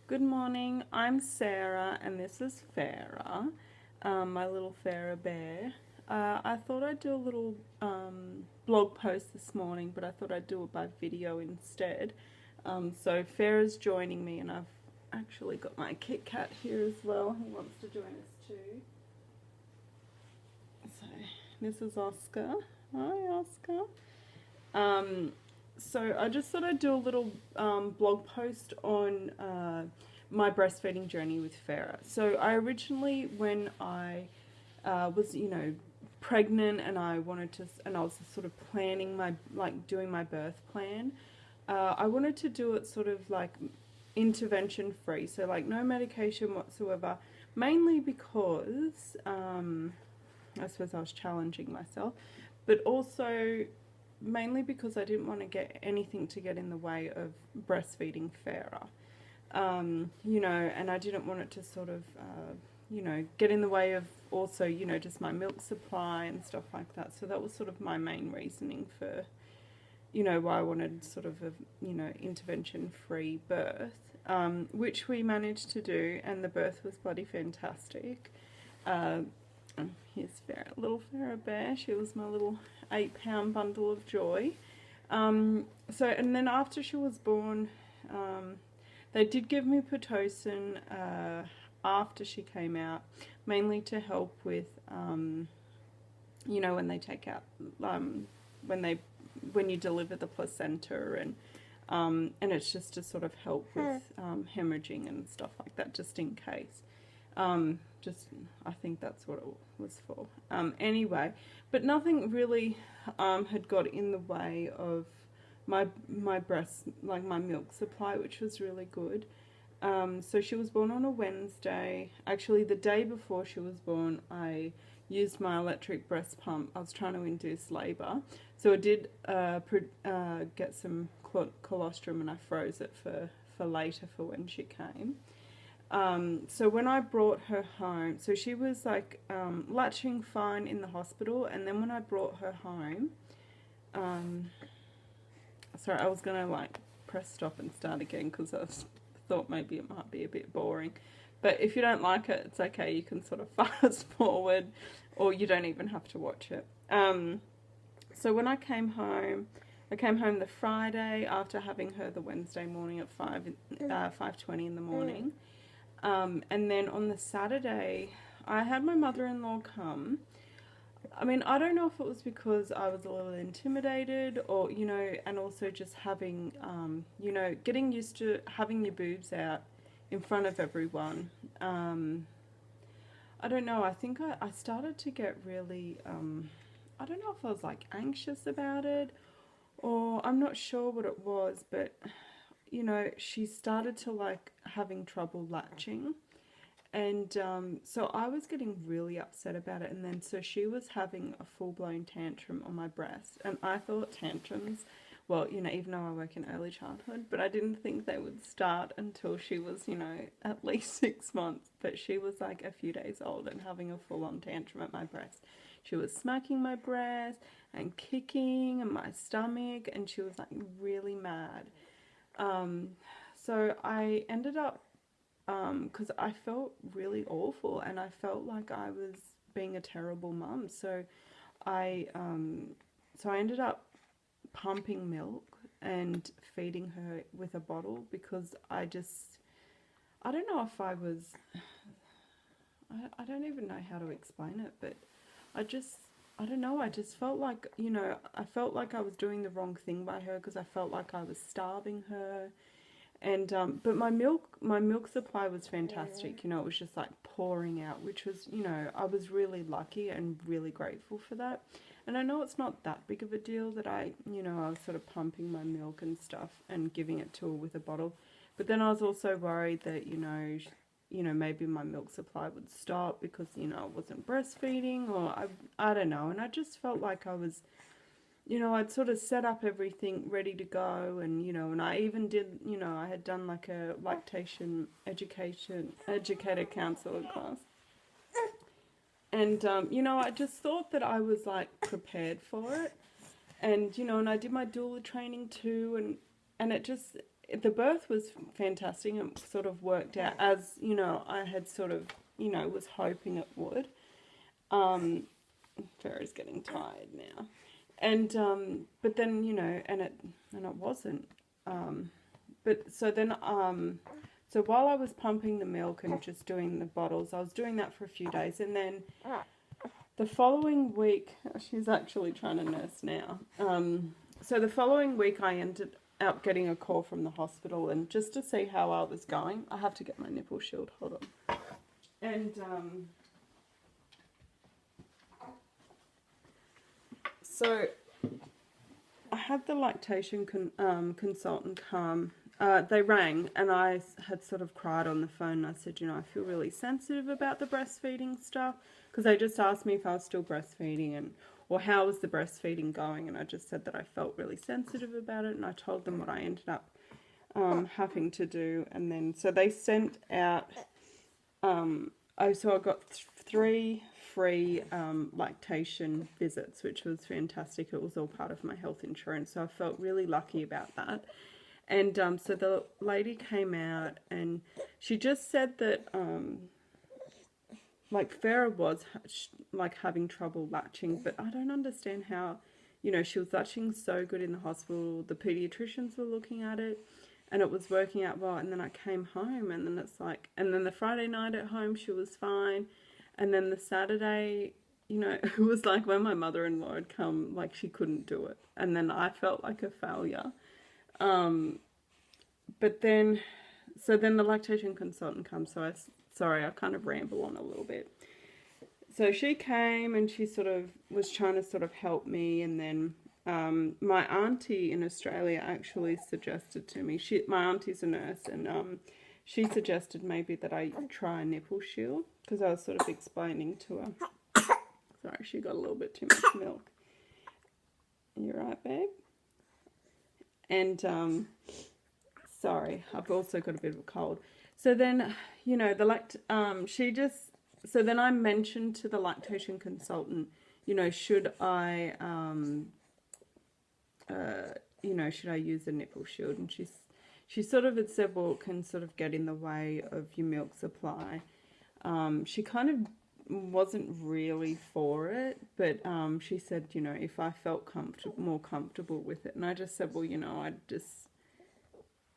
Good morning, I'm Sarah and this is Farah, my little Farah bear. I thought I'd do a little blog post this morning, but I thought I'd do it by video instead. So Farah's joining me and I've actually got my Kit Kat here as well. He wants to join us too. So this is Oscar. Hi Oscar. So I just thought I'd do a little blog post on my breastfeeding journey with Farah. So I originally, when I was, pregnant and I wanted to, and I was sort of planning my, doing my birth plan, I wanted to do it sort of like intervention free. So like no medication whatsoever, mainly because I suppose I was challenging myself, but also mainly because I didn't want to get anything to get in the way of breastfeeding Farah. And I didn't want it to sort of, get in the way of also, just my milk supply and stuff like that. So that was sort of my main reasoning for, why I wanted sort of a, intervention-free birth, which we managed to do, and the birth was bloody fantastic. Here's Farah, little Farah bear. She was my little 8-pound bundle of joy. And then after she was born, they did give me Pitocin after she came out, mainly to help with, when they take out, when you deliver the placenta, and it's just to sort of help with hemorrhaging and stuff like that, just in case. I think that's what it was for. Anyway, but nothing really had got in the way of my breast, like my milk supply, which was really good. So she was born on a Wednesday. Actually, the day before she was born, I used my electric breast pump. I was trying to induce labour. So I did get some colostrum, and I froze it for later, for when she came. So when I brought her home, so she was like latching fine in the hospital, and then when I brought her home, sorry, I was gonna like press stop and start again because I thought maybe it might be a bit boring, but if you don't like it, it's okay, you can sort of fast forward, or you don't even have to watch it. So when I came home the Friday after having her the Wednesday morning at 5:20 in the morning. And then on the Saturday, I had my mother-in-law come. I mean, I don't know if it was because I was a little intimidated, or, and also just having, getting used to having your boobs out in front of everyone. I don't know, I think I started to get really, I don't know if I was like anxious about it, or I'm not sure what it was, but she started to like having trouble latching, and so I was getting really upset about it, and then so she was having a full-blown tantrum on my breast, and I thought tantrums, well, even though I work in early childhood, but I didn't think they would start until she was, at least 6 months, but she was like a few days old and having a full-on tantrum at my breast. She was smacking my breast and kicking and my stomach, and she was like really mad. So I ended up, because I felt really awful, and I felt like I was being a terrible mum. So I ended up pumping milk and feeding her with a bottle, because I don't know if I was, I don't even know how to explain it, but I don't know, I just felt like, I felt like I was doing the wrong thing by her, because I felt like I was starving her. And but my milk supply was fantastic, it was just like pouring out, which was, I was really lucky and really grateful for that. And I know it's not that big of a deal that I was sort of pumping my milk and stuff and giving it to her with a bottle, but then I was also worried that maybe my milk supply would stop because I wasn't breastfeeding, or I don't know. And I just felt like I was, I'd sort of set up everything ready to go, and and I even did, I had done like a lactation educator counselor class, and I just thought that I was like prepared for it, and and I did my doula training too, and it just the birth was fantastic. It sort of worked out as, you know, I had sort of, you know, was hoping it would. Farrah's getting tired now. And, but then, you know, and it wasn't. But so then, so while I was pumping the milk and just doing the bottles, I was doing that for a few days. And then the following week, she's actually trying to nurse now. So the following week I ended up getting a call from the hospital, and just to see how I was going, I have to get my nipple shield, hold on. And so I had the lactation consultant come. They rang, and I had sort of cried on the phone. And I said, you know, I feel really sensitive about the breastfeeding stuff, because they just asked me if I was still breastfeeding or how was the breastfeeding going, and I just said that I felt really sensitive about it, and I told them what I ended up having to do. And then so they sent out so I got 3 free lactation visits, which was fantastic. It was all part of my health insurance, so I felt really lucky about that. And so the lady came out, and she just said that like Farrah was like having trouble latching, but I don't understand how, you know, she was latching so good in the hospital. The pediatricians were looking at it, and it was working out well. And then I came home, and then it's like, and then the Friday night at home, she was fine. And then the Saturday, you know, it was like when my mother-in-law had come, like she couldn't do it. And then I felt like a failure. But then, so then the lactation consultant comes. So sorry, I kind of ramble on a little bit. So she came, and she sort of was trying to sort of help me. And then my auntie in Australia actually suggested to me, my auntie's a nurse, and she suggested maybe that I try a nipple shield, because I was sort of explaining to her. Sorry, she got a little bit too much milk. You right, babe? And sorry, I've also got a bit of a cold. So then, you know, so then I mentioned to the lactation consultant, you know, should I, you know, should I use a nipple shield? And she sort of had said, well, it can sort of get in the way of your milk supply. She kind of wasn't really for it, but she said, you know, if I felt more comfortable with it. And I just said, well, you know,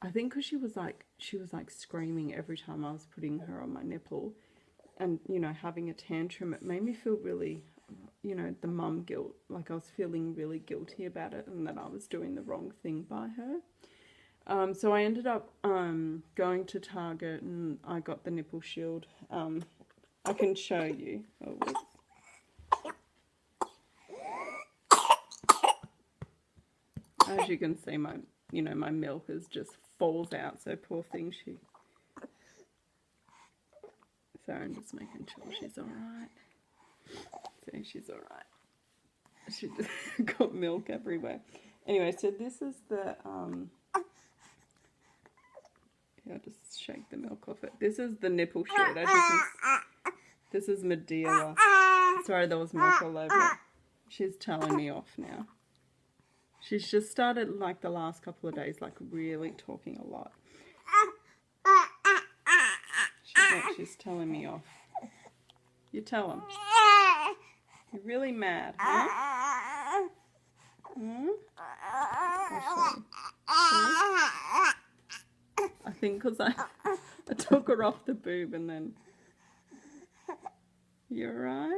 I think because she was like screaming every time I was putting her on my nipple, and, you know, having a tantrum, it made me feel really, you know, the mum guilt, like I was feeling really guilty about it, and that I was doing the wrong thing by her. So I ended up going to Target, and I got the nipple shield. I can show you. Oh, as you can see, my milk is just falls out. So poor thing, Sorry, I'm just making sure she's all right. See, she's all right. She just got milk everywhere. Anyway, so this is the I'll just shake the milk off it. This is the nipple shield. As you can see, this is Madeira. Sorry, there was milk all over it. She's telling me off now. She's just started, like, the last couple of days, like, really talking a lot. She's telling me off. You tell him. You're really mad, huh? Hmm? I think because I took her off the boob, and then... You alright?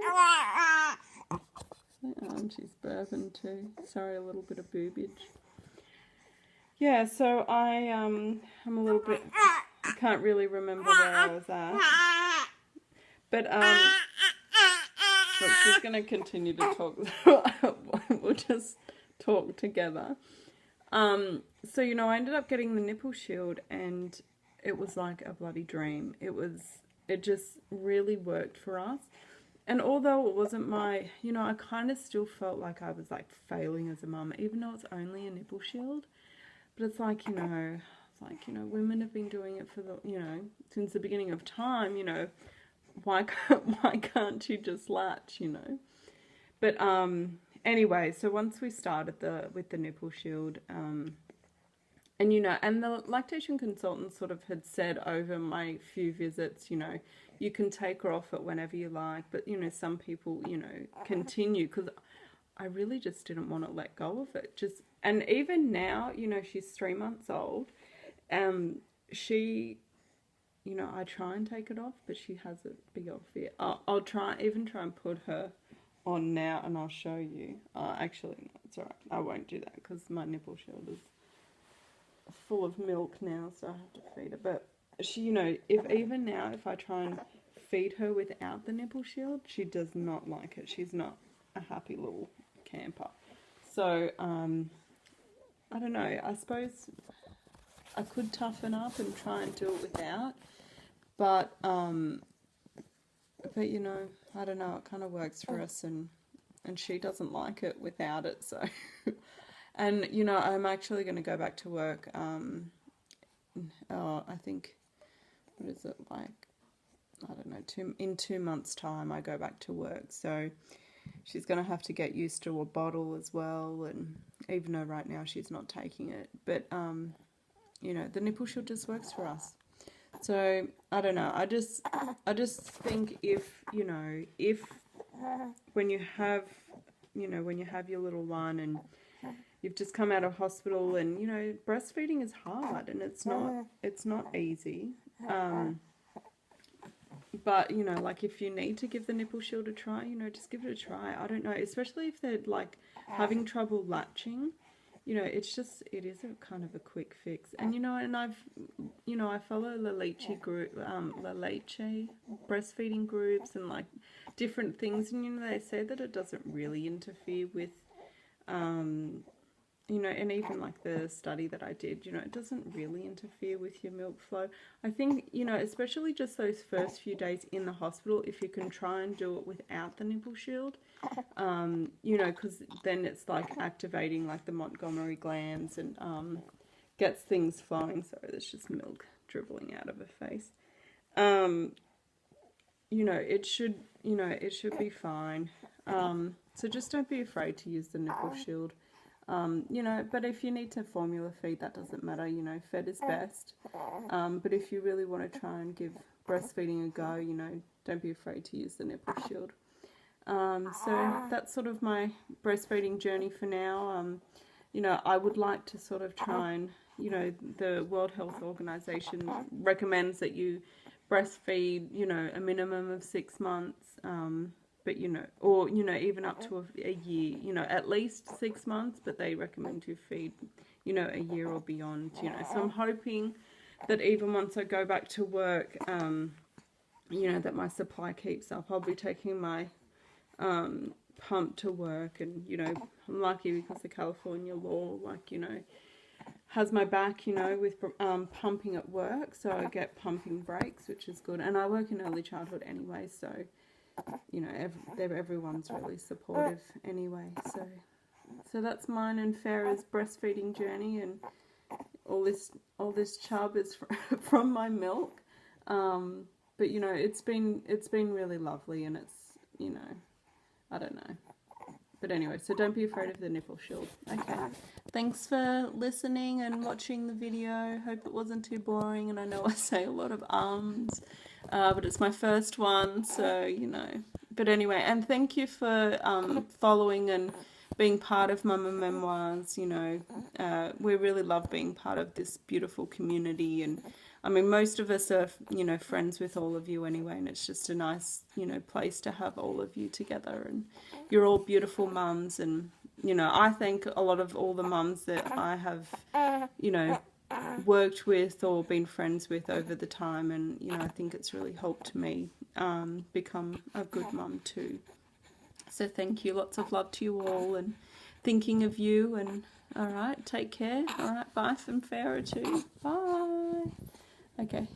She's burping too. Sorry, a little bit of boobage. Yeah, so I'm a little bit... I can't really remember where I was at. But, look, she's going to continue to talk. We'll just talk together. So, you know, I ended up getting the nipple shield, and it was like a bloody dream. It just really worked for us. And although it wasn't my, you know, I kind of still felt like I was like failing as a mum, even though it's only a nipple shield. But it's like, you know, women have been doing it for since the beginning of time, you know, why can't you just latch, you know? But anyway, so once we started with the nipple shield, And, you know, and the lactation consultant sort of had said over my few visits, you know, you can take her off it whenever you like, but, you know, some people, you know, continue, because I really just didn't want to let go of it. Just, and even now, you know, she's 3 months old. She, you know, I try and take it off, but she has a big old fear. I'll try and put her on now, and I'll show you. Actually, no, it's alright. I won't do that because my nipple shield is full of milk now, so I have to feed her. But she, you know, even now, if I try and feed her without the nipple shield, she does not like it. She's not a happy little camper. So, I don't know. I suppose I could toughen up and try and do it without, but you know, I don't know. It kind of works for us, and she doesn't like it without it. So, and you know, I'm actually going to go back to work. I think, what is it like? I don't know. In 2 months' time, I go back to work. So she's going to have to get used to a bottle as well, and even though right now she's not taking it, but you know, the nipple shield just works for us. So I don't know. I just think if, you know, when you have your little one and you've just come out of hospital, and you know, breastfeeding is hard and it's not easy. But, you know, like if you need to give the nipple shield a try, you know, just give it a try. I don't know, especially if they're like having trouble latching, you know, it is a kind of a quick fix. And, you know, and I follow La Leche breastfeeding groups and like different things. And, you know, they say that it doesn't really interfere with, you know, and even like the study that I did, you know, it doesn't really interfere with your milk flow. I think, you know, especially just those first few days in the hospital, if you can try and do it without the nipple shield, you know, because then it's like activating like the Montgomery glands and gets things flowing. Sorry, there's just milk dribbling out of her face. You know, it should be fine. So just don't be afraid to use the nipple shield. You know, but if you need to formula feed, that doesn't matter, you know, fed is best. But if you really want to try and give breastfeeding a go, you know, don't be afraid to use the nipple shield. So that's sort of my breastfeeding journey for now. You know, I would like to sort of try and, you know, the World Health Organization recommends that you breastfeed, you know, a minimum of 6 months. But, you know, or, you know, even up to a year, you know, at least 6 months, but they recommend you feed, you know, a year or beyond, you know. So I'm hoping that even once I go back to work, you know, that my supply keeps up. I'll be taking my pump to work, and, you know, I'm lucky because the California law, like, you know, has my back, you know, with pumping at work. So I get pumping breaks, which is good. And I work in early childhood anyway, so, you know, everyone's really supportive anyway. So that's mine and Farah's breastfeeding journey, and all this chub is from my milk. But you know, it's been really lovely, and it's, you know, I don't know. But anyway, so don't be afraid of the nipple shield. Okay. Thanks for listening and watching the video. Hope it wasn't too boring, and I know I say a lot of but it's my first one, so, you know. But anyway, and thank you for following and being part of Mama Memoirs. You know, we really love being part of this beautiful community, and I mean, most of us are, you know, friends with all of you anyway, and it's just a nice, you know, place to have all of you together, and you're all beautiful mums, and, you know, I thank a lot of all the mums that I have, you know, worked with or been friends with over the time, and, you know, I think it's really helped me become a good mum too. So thank you, lots of love to you all, and thinking of you, and all right, take care. All right, bye from Farah too. Bye. Okay.